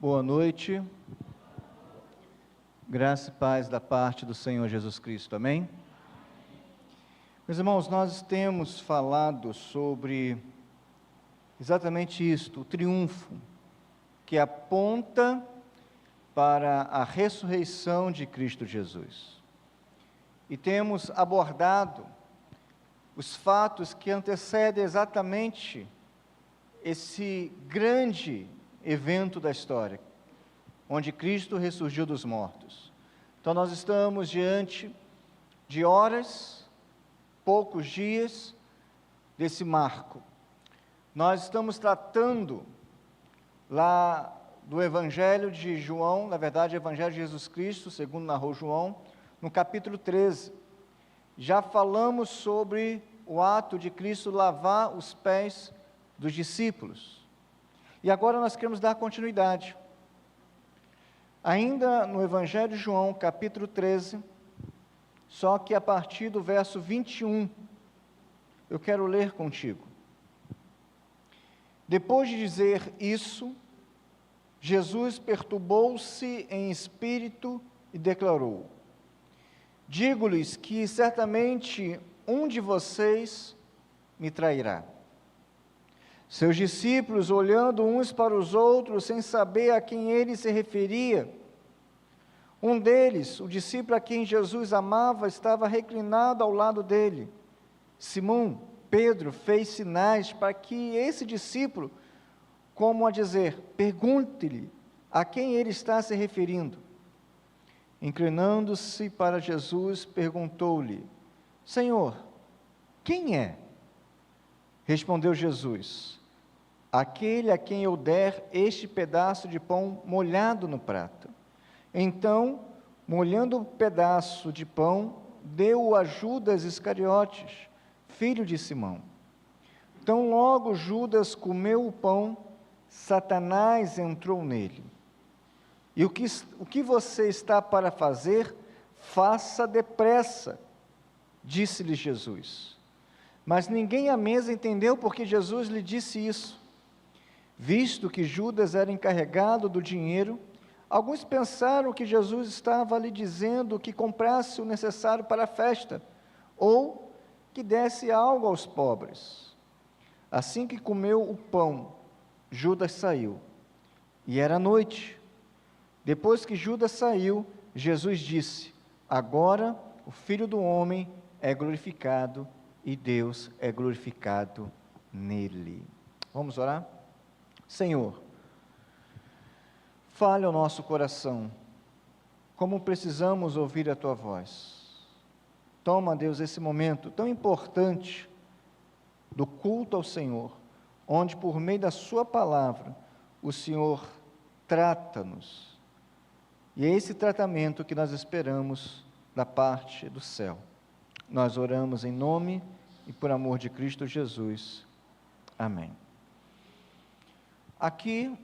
Boa noite, graça e paz da parte do Senhor Jesus Cristo, amém? Meus irmãos, nós temos falado sobre exatamente isto, o triunfo, que aponta para a ressurreição de Cristo Jesus. E temos abordado os fatos que antecedem exatamente esse grande evento da história, onde Cristo ressurgiu dos mortos. Então nós estamos diante de horas, poucos dias, desse marco. Nós estamos tratando lá do Evangelho de João, na verdade, o Evangelho de Jesus Cristo, segundo narrou João, no capítulo 13. Já falamos sobre o ato de Cristo lavar os pés dos discípulos. E agora nós queremos dar continuidade. Ainda no Evangelho de João, capítulo 13, só que a partir do verso 21, eu quero ler contigo. Depois de dizer isso, Jesus perturbou-se em espírito e declarou: digo-lhes que certamente um de vocês me trairá. Seus discípulos, olhando uns para os outros, sem saber a quem ele se referia, um deles, o discípulo a quem Jesus amava, estava reclinado ao lado dele. Simão Pedro fez sinais para que esse discípulo, como a dizer, pergunte-lhe a quem ele está se referindo. Inclinando-se para Jesus, perguntou-lhe: Senhor, quem é? Respondeu Jesus: aquele a quem eu der este pedaço de pão molhado no prato. Então, molhando o pedaço de pão, deu-o a Judas Iscariotes, filho de Simão. Tão logo Judas comeu o pão, Satanás entrou nele. E o que você está para fazer, faça depressa, disse-lhe Jesus. Mas ninguém à mesa entendeu porque Jesus lhe disse isso. Visto que Judas era encarregado do dinheiro, alguns pensaram que Jesus estava lhe dizendo que comprasse o necessário para a festa, ou que desse algo aos pobres. Assim que comeu o pão, Judas saiu, e era noite. Depois que Judas saiu, Jesus disse: agora o Filho do Homem é glorificado, e Deus é glorificado nele. Vamos orar? Senhor, fale ao nosso coração, como precisamos ouvir a Tua voz. Toma, Deus, esse momento tão importante do culto ao Senhor, onde por meio da Sua palavra, o Senhor trata-nos. E é esse tratamento que nós esperamos da parte do céu. Nós oramos em nome e por amor de Cristo Jesus. Amém. Aqui,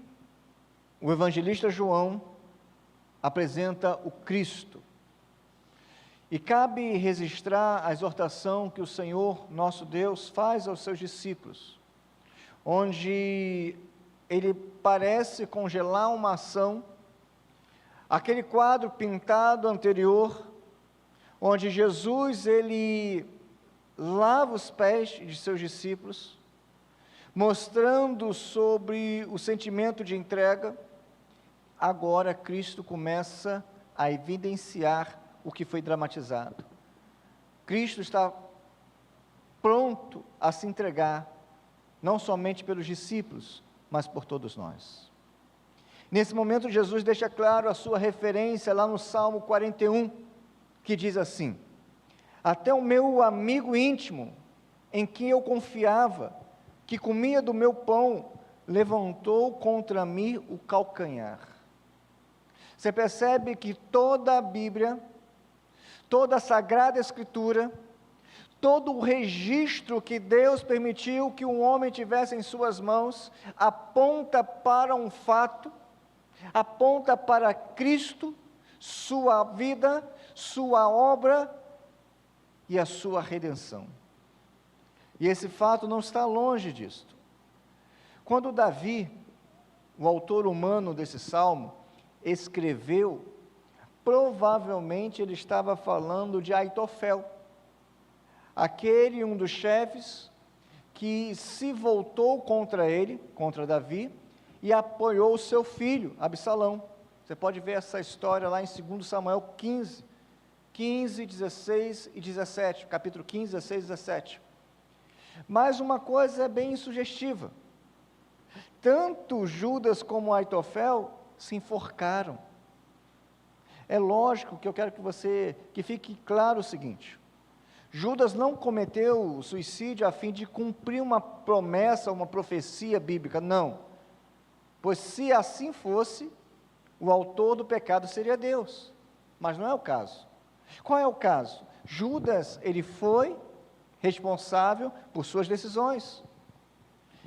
o evangelista João apresenta o Cristo. E cabe registrar a exortação que o Senhor, nosso Deus, faz aos seus discípulos, onde ele parece congelar uma ação, aquele quadro pintado anterior, onde Jesus, ele lava os pés de seus discípulos, mostrando sobre o sentimento de entrega. Agora Cristo começa a evidenciar o que foi dramatizado. Cristo está pronto a se entregar, não somente pelos discípulos, mas por todos nós. Nesse momento, Jesus deixa claro a sua referência lá no Salmo 41, que diz assim: até o meu amigo íntimo, em quem eu confiava, que comia do meu pão, levantou contra mim o calcanhar. Você percebe que toda a Bíblia, toda a Sagrada Escritura, todo o registro que Deus permitiu que um homem tivesse em suas mãos, aponta para um fato, aponta para Cristo, sua vida, sua obra e a sua redenção. E esse fato não está longe disto. Quando Davi, o autor humano desse salmo escreveu, provavelmente ele estava falando de Aitofel, aquele um dos chefes que se voltou contra ele, contra Davi, e apoiou o seu filho, Absalão. Você pode ver essa história lá em 2 Samuel 15, 16 e 17, capítulo 15, 16 e 17. Mas uma coisa é bem sugestiva, tanto Judas como Aitofel se enforcaram. É lógico que eu quero que fique claro o seguinte: Judas não cometeu o suicídio a fim de cumprir uma promessa, uma profecia bíblica, não. Pois se assim fosse, o autor do pecado seria Deus. Mas não é o caso. Qual é o caso? Judas, ele foi responsável por suas decisões.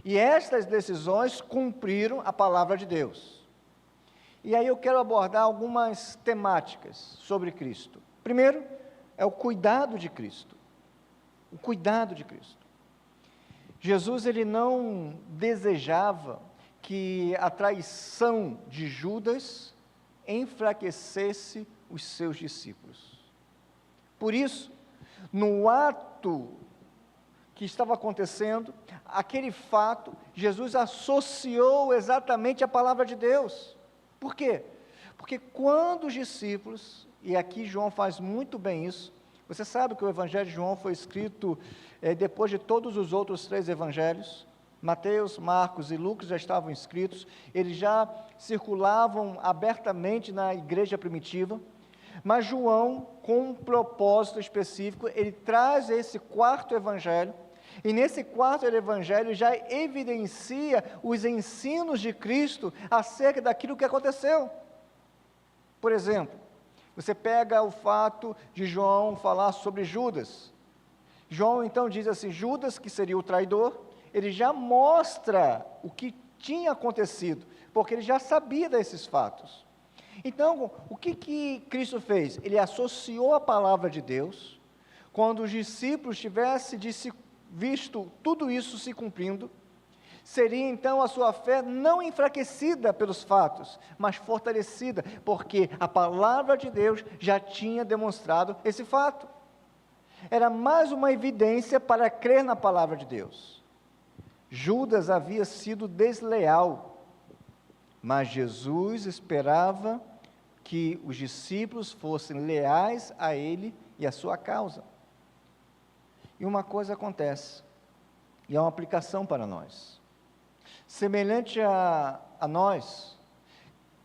E estas decisões cumpriram a palavra de Deus. E aí eu quero abordar algumas temáticas sobre Cristo. Primeiro, é o cuidado de Cristo. O cuidado de Cristo. Jesus, ele não desejava que a traição de Judas enfraquecesse os seus discípulos. Por isso, no ato que estava acontecendo, aquele fato, Jesus associou exatamente a palavra de Deus. Por quê? Porque quando os discípulos, e aqui João faz muito bem isso, você sabe que o Evangelho de João foi escrito depois de todos os outros 3 evangelhos. Mateus, Marcos e Lucas já estavam escritos, eles já circulavam abertamente na igreja primitiva, mas João, com um propósito específico, ele traz esse 4º evangelho, e nesse 4º evangelho já evidencia os ensinos de Cristo acerca daquilo que aconteceu. Por exemplo, você pega o fato de João falar sobre Judas. João então diz assim, Judas, que seria o traidor, ele já mostra o que tinha acontecido, porque ele já sabia desses fatos. Então, o que Cristo fez? Ele associou a palavra de Deus, quando os discípulos tivessem visto tudo isso se cumprindo, seria então a sua fé não enfraquecida pelos fatos, mas fortalecida, porque a palavra de Deus já tinha demonstrado esse fato. Era mais uma evidência para crer na palavra de Deus. Judas havia sido desleal, mas Jesus esperava que os discípulos fossem leais a ele e a sua causa. E uma coisa acontece, e é uma aplicação para nós. Semelhante a nós,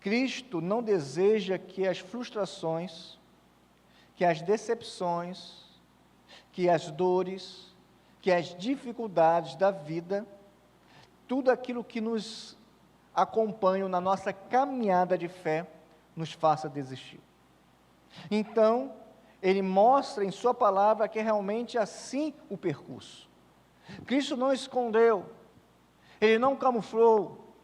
Cristo não deseja que as frustrações, que as decepções, que as dores, que as dificuldades da vida, tudo aquilo que nos acompanha na nossa caminhada de fé, nos faça desistir. Então, ele mostra em sua palavra que é realmente assim o percurso. Cristo não escondeu, ele não camuflou,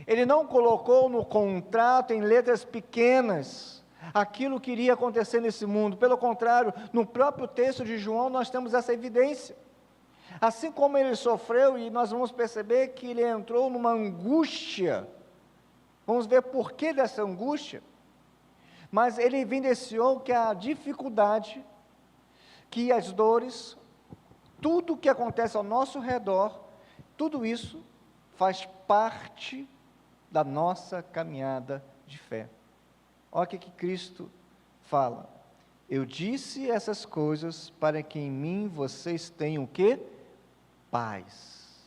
ele não colocou no contrato em letras pequenas aquilo que iria acontecer nesse mundo. Pelo contrário, no próprio texto de João nós temos essa evidência. Assim como ele sofreu, e nós vamos perceber que ele entrou numa angústia, vamos ver por que dessa angústia, mas ele evidenciou que a dificuldade, que as dores, tudo o que acontece ao nosso redor, tudo isso faz parte da nossa caminhada de fé. Olha o que Cristo fala. Eu disse essas coisas para que em mim vocês tenham o quê? Paz.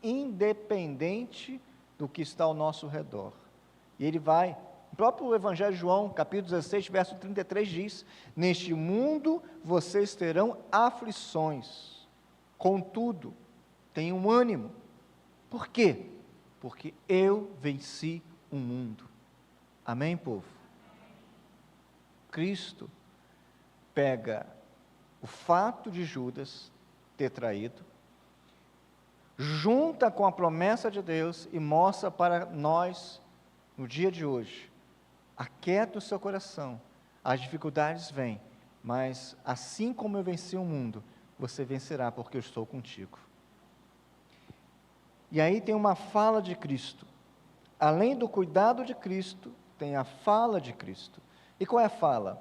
Independente do que está ao nosso redor. E ele vai, o próprio Evangelho de João, capítulo 16, verso 33 diz, neste mundo vocês terão aflições, contudo, tenham ânimo. Por quê? Porque eu venci o mundo. Amém, povo? Cristo pega o fato de Judas ter traído, junta com a promessa de Deus e mostra para nós, no dia de hoje, aquieta o seu coração, as dificuldades vêm, mas assim como eu venci o mundo, você vencerá porque eu estou contigo. E aí tem uma fala de Cristo, além do cuidado de Cristo, tem a fala de Cristo. E qual é a fala?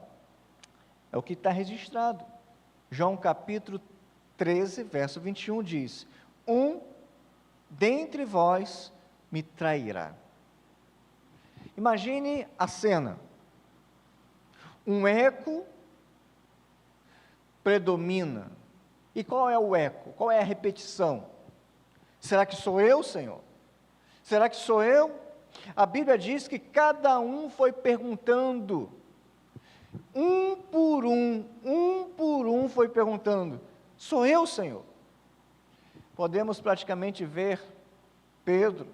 É o que está registrado. João capítulo 13, verso 21 diz: um dentre vós me trairá. Imagine a cena. Um eco predomina. E qual é o eco? Qual é a repetição? Será que sou eu, Senhor? Será que sou eu? A Bíblia diz que cada um foi perguntando, um por um foi perguntando: sou eu, Senhor? Podemos praticamente ver Pedro,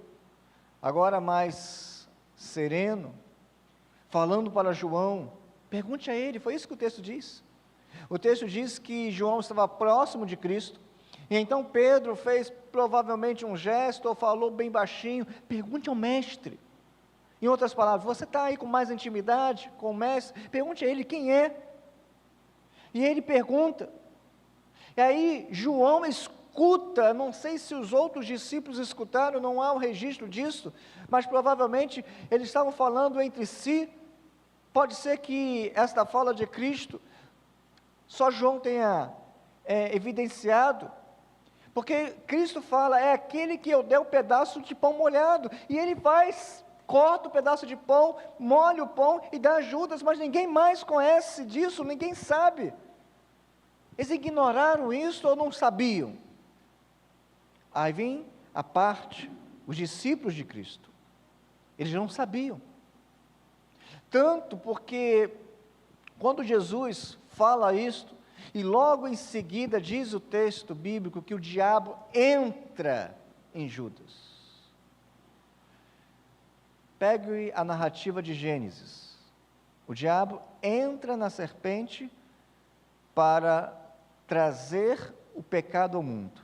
agora mais sereno, falando para João: pergunte a ele. Foi isso que o texto diz. O texto diz que João estava próximo de Cristo, e então Pedro fez provavelmente um gesto, ou falou bem baixinho: pergunte ao mestre. Em outras palavras, você está aí com mais intimidade com o mestre? Pergunte a ele quem é. E ele pergunta, e aí João escuta, não sei se os outros discípulos escutaram, não há um registro disso, mas provavelmente eles estavam falando entre si. Pode ser que esta fala de Cristo só João tenha evidenciado, porque Cristo fala: é aquele que eu der o pedaço de pão molhado, e ele corta o pedaço de pão, molha o pão e dá a Judas, mas ninguém mais conhece disso, ninguém sabe. Eles ignoraram isso ou não sabiam? Aí vem a parte, os discípulos de Cristo, eles não sabiam, tanto porque quando Jesus fala isto, e logo em seguida diz o texto bíblico que o diabo entra em Judas. Pegue a narrativa de Gênesis. O diabo entra na serpente para trazer o pecado ao mundo.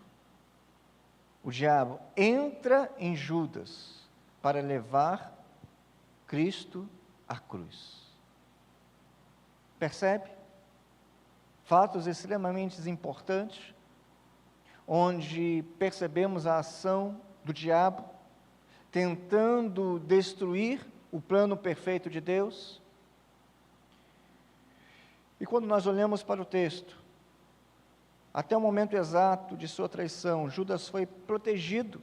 O diabo entra em Judas para levar Cristo à cruz. Percebe? Fatos extremamente importantes, onde percebemos a ação do diabo, tentando destruir o plano perfeito de Deus. E quando nós olhamos para o texto, até o momento exato de sua traição, Judas foi protegido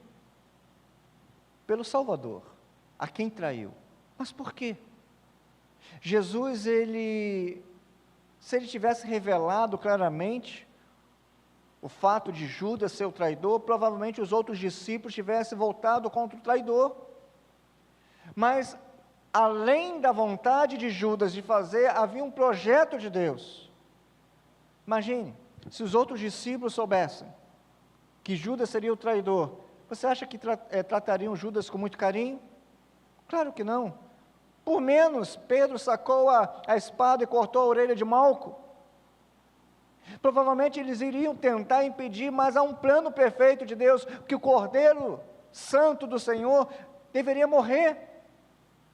pelo Salvador, a quem traiu. Mas por quê? Jesus, se ele tivesse revelado claramente o fato de Judas ser o traidor, provavelmente os outros discípulos tivessem voltado contra o traidor. Mas, além da vontade de Judas de fazer, havia um projeto de Deus. Imagine, se os outros discípulos soubessem que Judas seria o traidor, você acha que tratariam Judas com muito carinho? Claro que não. Por menos, Pedro sacou a espada e cortou a orelha de Malco. Provavelmente eles iriam tentar impedir, mas há um plano perfeito de Deus, que o Cordeiro Santo do Senhor deveria morrer.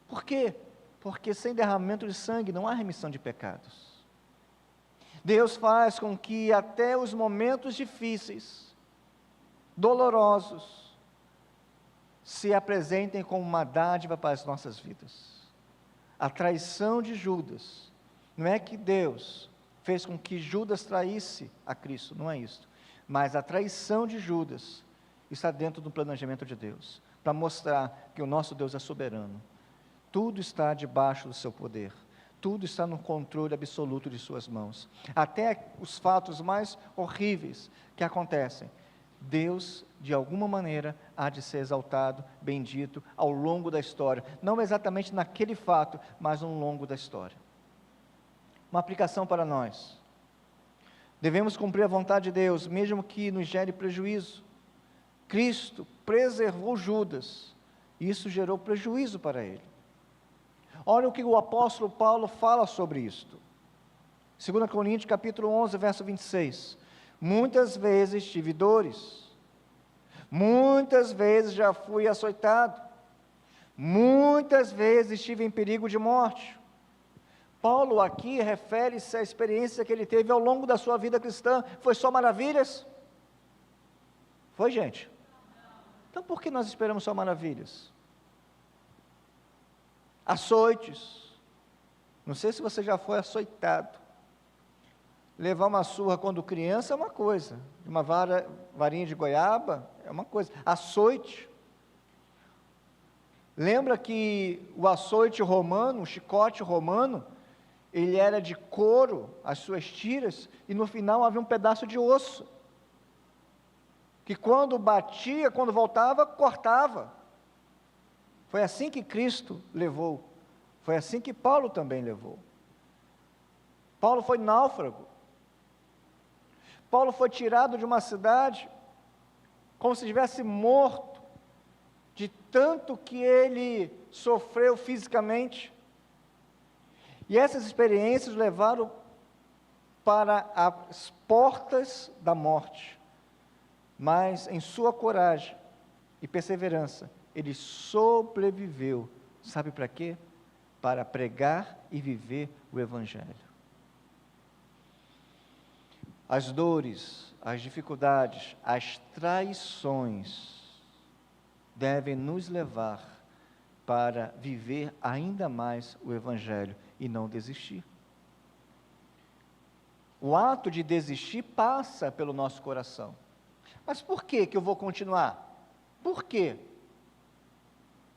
Por quê? Porque sem derramamento de sangue não há remissão de pecados. Deus faz com que até os momentos difíceis, dolorosos, se apresentem como uma dádiva para as nossas vidas. A traição de Judas, não é que Deus fez com que Judas traísse a Cristo, não é isso, mas a traição de Judas está dentro do planejamento de Deus, para mostrar que o nosso Deus é soberano, tudo está debaixo do seu poder, tudo está no controle absoluto de suas mãos, até os fatos mais horríveis que acontecem, Deus, de alguma maneira, há de ser exaltado, bendito, ao longo da história, não exatamente naquele fato, mas ao longo da história. Uma aplicação para nós: devemos cumprir a vontade de Deus, mesmo que nos gere prejuízo. Cristo preservou Judas, e isso gerou prejuízo para ele. Olha o que o apóstolo Paulo fala sobre isto. 2 Coríntios capítulo 11, verso 26. Muitas vezes tive dores, muitas vezes já fui açoitado, muitas vezes estive em perigo de morte. Paulo aqui refere-se à experiência que ele teve ao longo da sua vida cristã. Foi só maravilhas? Foi, gente? Então por que nós esperamos só maravilhas? açoites. Não sei se você já foi açoitado. Levar uma surra quando criança é uma coisa, uma varinha de goiaba é uma coisa, açoite. Lembra que o açoite romano, o chicote romano, ele era de couro, as suas tiras, e no final havia um pedaço de osso, que quando batia, quando voltava, cortava. Foi assim que Cristo levou, foi assim que Paulo também levou. Paulo foi náufrago. Paulo foi tirado de uma cidade como se estivesse morto, de tanto que ele sofreu fisicamente. E essas experiências levaram para as portas da morte. Mas em sua coragem e perseverança, ele sobreviveu. Sabe para quê? Para pregar e viver o Evangelho. As dores, as dificuldades, as traições devem nos levar para viver ainda mais o Evangelho e não desistir. O ato de desistir passa pelo nosso coração. Mas por que eu vou continuar? Por quê?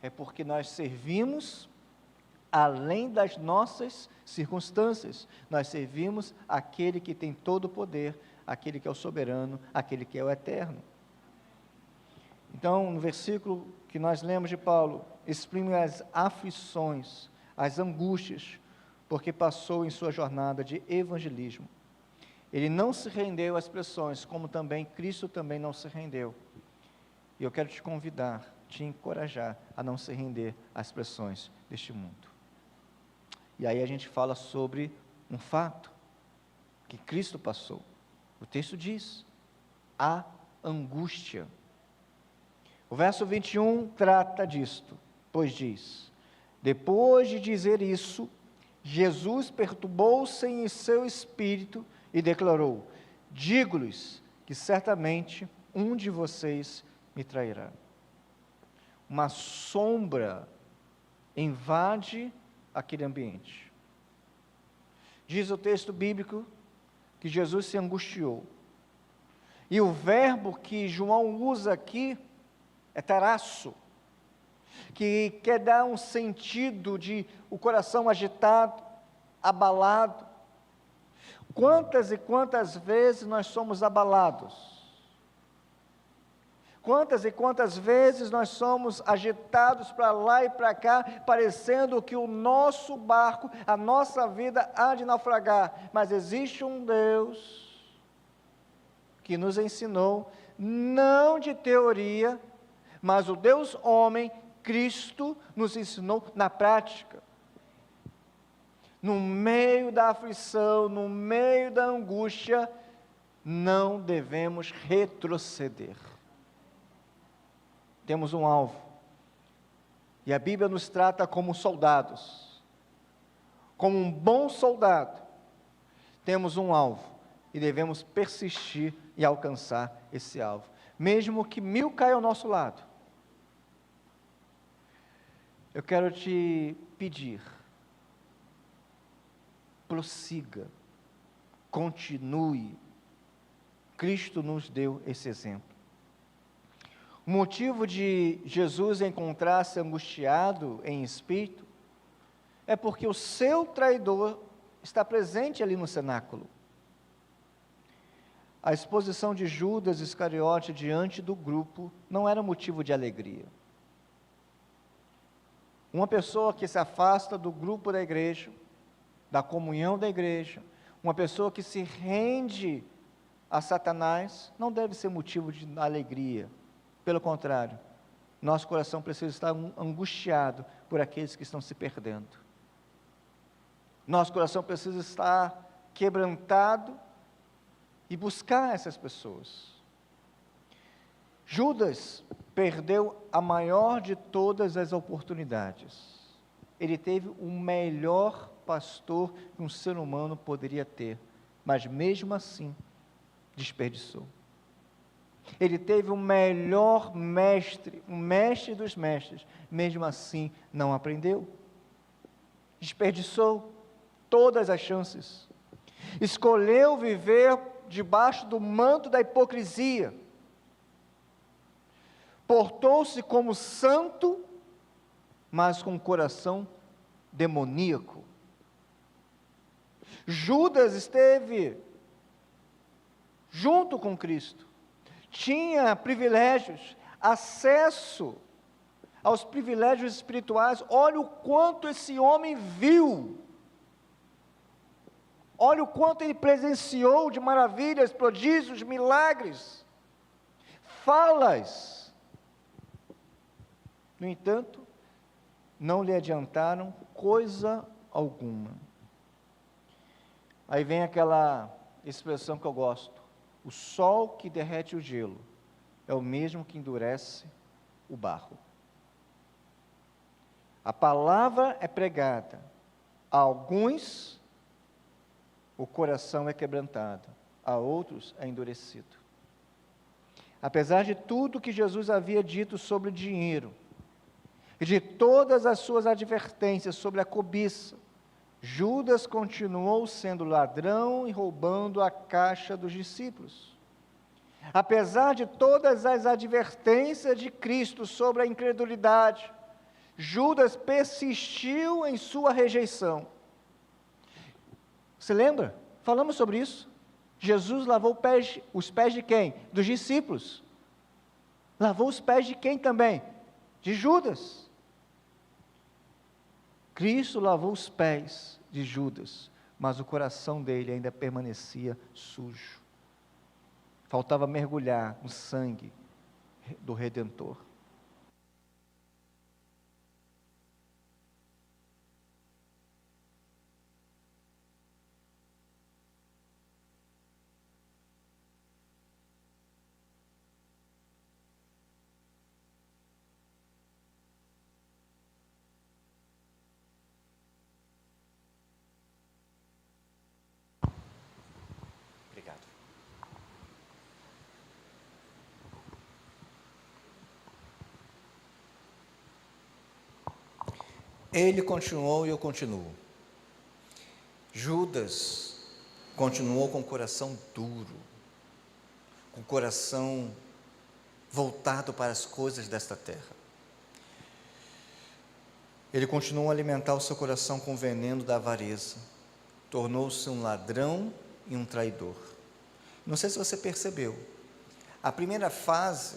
É porque nós servimos além das nossas circunstâncias. Nós servimos aquele que tem todo o poder, aquele que é o soberano, aquele que é o eterno. Então, no versículo que nós lemos de Paulo, exprime as aflições, as angústias, porque passou em sua jornada de evangelismo. Ele não se rendeu às pressões, como também Cristo também não se rendeu. E eu quero te convidar, te encorajar a não se render às pressões deste mundo. E aí a gente fala sobre um fato que Cristo passou. O texto diz, a angústia. O verso 21 trata disto, pois diz, depois de dizer isso, Jesus perturbou-se em seu espírito e declarou, digo-lhes que certamente um de vocês me trairá. Uma sombra invade aquele ambiente. Diz o texto bíblico que Jesus se angustiou. E o verbo que João usa aqui é tarasso, que quer dar um sentido de o coração agitado, abalado. Quantas e quantas vezes nós somos abalados? Quantas e quantas vezes nós somos agitados para lá e para cá, parecendo que o nosso barco, a nossa vida há de naufragar, mas existe um Deus que nos ensinou, não de teoria, mas o Deus homem, Cristo, nos ensinou na prática. No meio da aflição, no meio da angústia, não devemos retroceder. Temos um alvo, e a Bíblia nos trata como soldados, como um bom soldado, temos um alvo, e devemos persistir e alcançar esse alvo, mesmo que 1000 caiam ao nosso lado. Eu quero te pedir, prossiga, continue, Cristo nos deu esse exemplo. O motivo de Jesus encontrar-se angustiado em espírito é porque o seu traidor está presente ali no cenáculo. A exposição de Judas Iscariote diante do grupo não era motivo de alegria. Uma pessoa que se afasta do grupo da igreja, da comunhão da igreja, uma pessoa que se rende a Satanás, não deve ser motivo de alegria. Pelo contrário, nosso coração precisa estar angustiado por aqueles que estão se perdendo. Nosso coração precisa estar quebrantado e buscar essas pessoas. Judas perdeu a maior de todas as oportunidades. Ele teve o melhor pastor que um ser humano poderia ter, mas mesmo assim, desperdiçou. Ele teve o melhor mestre, o mestre dos mestres, mesmo assim não aprendeu. desperdiçou todas as chances, escolheu viver debaixo do manto da hipocrisia, portou-se como santo, mas com um coração demoníaco. Judas esteve junto com Cristo, tinha privilégios, acesso aos privilégios espirituais. Olha o quanto esse homem viu, olha o quanto ele presenciou de maravilhas, prodígios, milagres, falas. No entanto, não lhe adiantaram coisa alguma. Aí vem aquela expressão que eu gosto: o sol que derrete o gelo é o mesmo que endurece o barro. A palavra é pregada, a alguns o coração é quebrantado, a outros é endurecido. Apesar de tudo que Jesus havia dito sobre o dinheiro, e de todas as suas advertências sobre a cobiça, Judas continuou sendo ladrão e roubando a caixa dos discípulos. Apesar de todas as advertências de Cristo sobre a incredulidade, Judas persistiu em sua rejeição. Você lembra? Falamos sobre isso. Jesus lavou os pés de quem? Dos discípulos. Lavou os pés de quem também? De Judas. Cristo lavou os pés de Judas, mas o coração dele ainda permanecia sujo. Faltava mergulhar no sangue do Redentor. Ele continuou e eu continuo. Judas continuou com o coração duro, com o coração voltado para as coisas desta terra. Ele continuou a alimentar o seu coração com o veneno da avareza, tornou-se um ladrão e um traidor. Não sei se você percebeu, a primeira fase,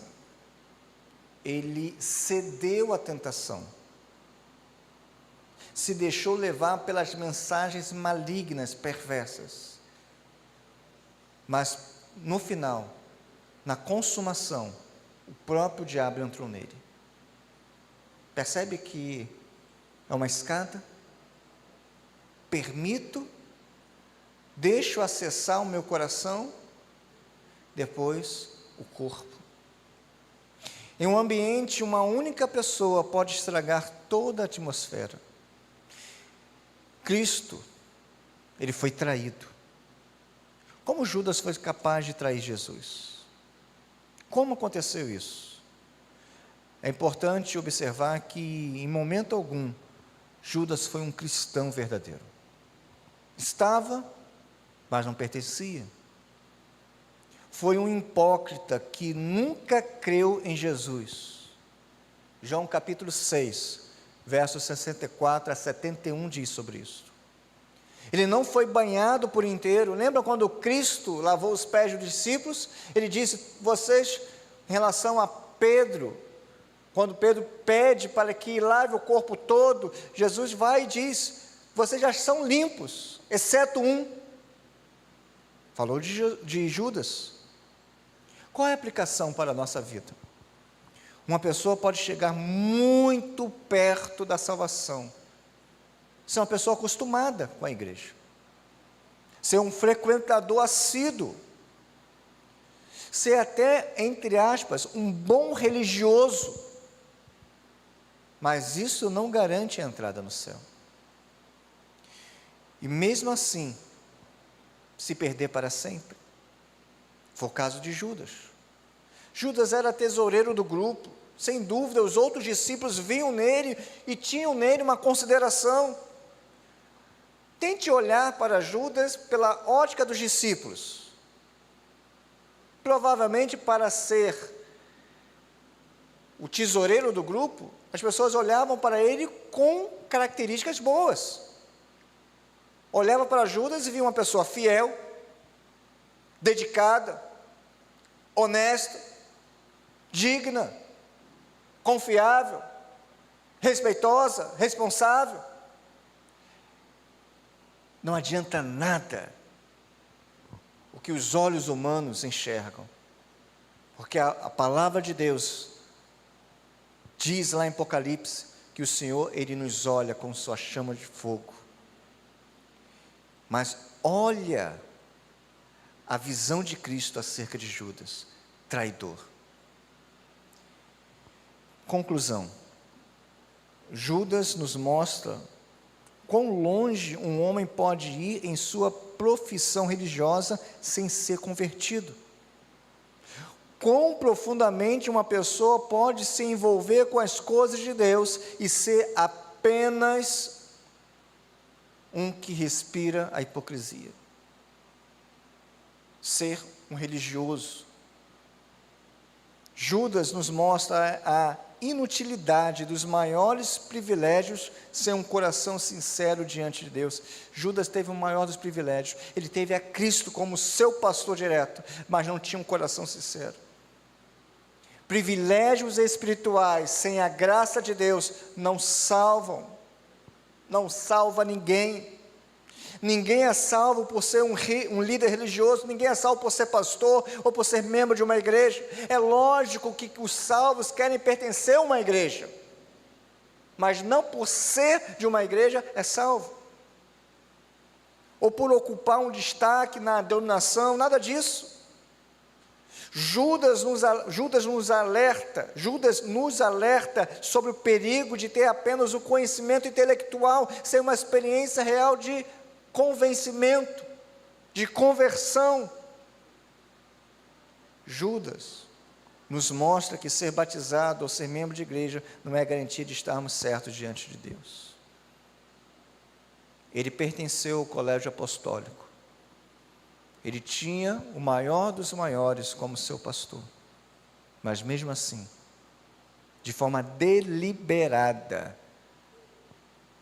ele cedeu à tentação, se deixou levar pelas mensagens malignas, perversas, mas no final, na consumação, o próprio diabo entrou nele. Percebe que é uma escada? Permito, deixo acessar o meu coração, depois o corpo. Em um ambiente, uma única pessoa pode estragar toda a atmosfera. Cristo, ele foi traído. Como Judas foi capaz de trair Jesus? Como aconteceu isso? É importante observar que, em momento algum, Judas foi um cristão verdadeiro. Estava, mas não pertencia. Foi um hipócrita que nunca creu em Jesus. João capítulo 6, versos 64 a 71 diz sobre isso. Ele não foi banhado por inteiro. Lembra quando Cristo lavou os pés dos discípulos? Ele disse, vocês, em relação a Pedro, quando Pedro pede para que lave o corpo todo, Jesus vai e diz, vocês já são limpos, exceto um. Falou de Judas. Qual é a aplicação para a nossa vida? Uma pessoa pode chegar muito perto da salvação, ser uma pessoa acostumada com a igreja, ser um frequentador assíduo, ser até, entre aspas, um bom religioso, mas isso não garante a entrada no céu. E mesmo assim, se perder para sempre. Foi o caso de Judas. Judas era tesoureiro do grupo, sem dúvida os outros discípulos viam nele e tinham nele uma consideração. Tente olhar para Judas pela ótica dos discípulos. Provavelmente para ser o tesoureiro do grupo, as pessoas olhavam para ele com características boas. Olhavam para Judas e viam uma pessoa fiel, dedicada, honesta, digna, confiável, respeitosa, responsável. Não adianta nada o que os olhos humanos enxergam, porque a palavra de Deus diz lá em Apocalipse que o Senhor, Ele nos olha com sua chama de fogo. Mas olha a visão de Cristo acerca de Judas, traidor. Conclusão. Judas nos mostra quão longe um homem pode ir em sua profissão religiosa sem ser convertido. Quão profundamente uma pessoa pode se envolver com as coisas de Deus e ser apenas um que respira a hipocrisia. Ser um religioso. Judas nos mostra a inutilidade dos maiores privilégios sem um coração sincero diante de Deus. Judas teve o maior dos privilégios, ele teve a Cristo como seu pastor direto, mas não tinha um coração sincero. Privilégios espirituais sem a graça de Deus não salvam, não salva ninguém. Ninguém é salvo por ser um líder religioso, ninguém é salvo por ser pastor ou por ser membro de uma igreja. É lógico que os salvos querem pertencer a uma igreja, mas não por ser de uma igreja é salvo, ou por ocupar um destaque na denominação, nada disso. Judas nos alerta sobre o perigo de ter apenas o conhecimento intelectual, sem uma experiência real de convencimento, de conversão. Judas nos mostra que ser batizado ou ser membro de igreja não é garantia de estarmos certos diante de Deus. Ele pertenceu ao colégio apostólico. Ele tinha o maior dos maiores como seu pastor, mas mesmo assim, de forma deliberada,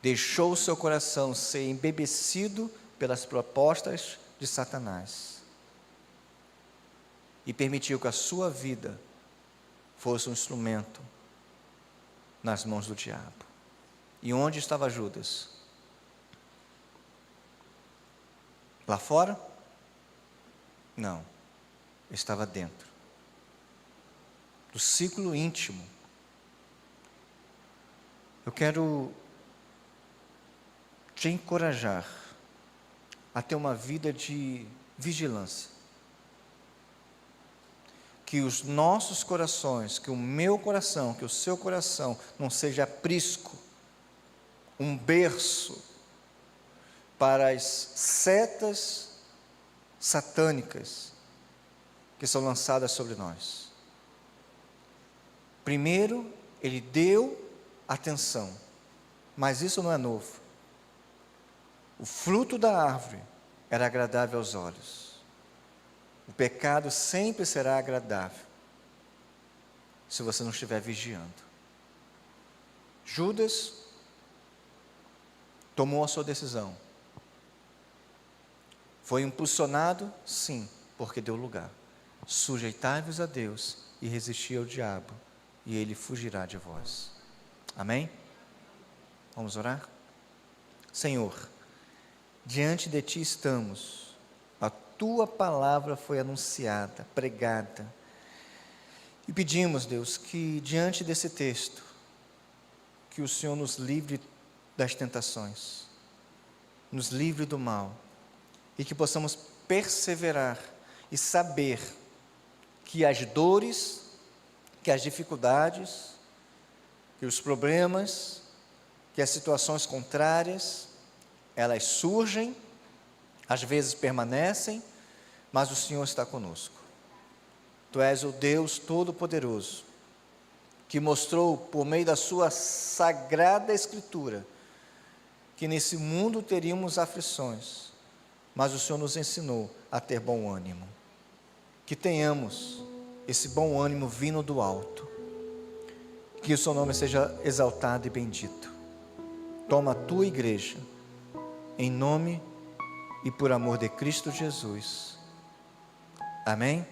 deixou o seu coração ser embebecido pelas propostas de Satanás e permitiu que a sua vida fosse um instrumento nas mãos do diabo. E onde estava Judas? Lá fora? Não, estava dentro do ciclo íntimo. Eu quero te encorajar a ter uma vida de vigilância. Que os nossos corações, que o meu coração, que o seu coração não seja aprisco, um berço para as setas satânicas que são lançadas sobre nós. Primeiro, ele deu atenção, mas isso não é novo. O fruto da árvore era agradável aos olhos. O pecado sempre será agradável, se você não estiver vigiando. Judas tomou a sua decisão. Foi impulsionado? Sim, porque deu lugar. Sujeitai-vos a Deus e resisti ao diabo, e ele fugirá de vós. Amém? Vamos orar? Senhor, diante de Ti estamos, a Tua palavra foi anunciada, pregada, e pedimos, Deus, que diante desse texto, que o Senhor nos livre das tentações, nos livre do mal, e que possamos perseverar e saber que as dores, que as dificuldades, que os problemas, que as situações contrárias, elas surgem, às vezes permanecem, mas o Senhor está conosco. Tu és o Deus Todo-Poderoso, que mostrou por meio da sua sagrada Escritura, que nesse mundo teríamos aflições, mas o Senhor nos ensinou a ter bom ânimo. Que tenhamos esse bom ânimo vindo do alto. Que o seu nome seja exaltado e bendito. Toma a tua igreja, em nome e por amor de Cristo Jesus. Amém?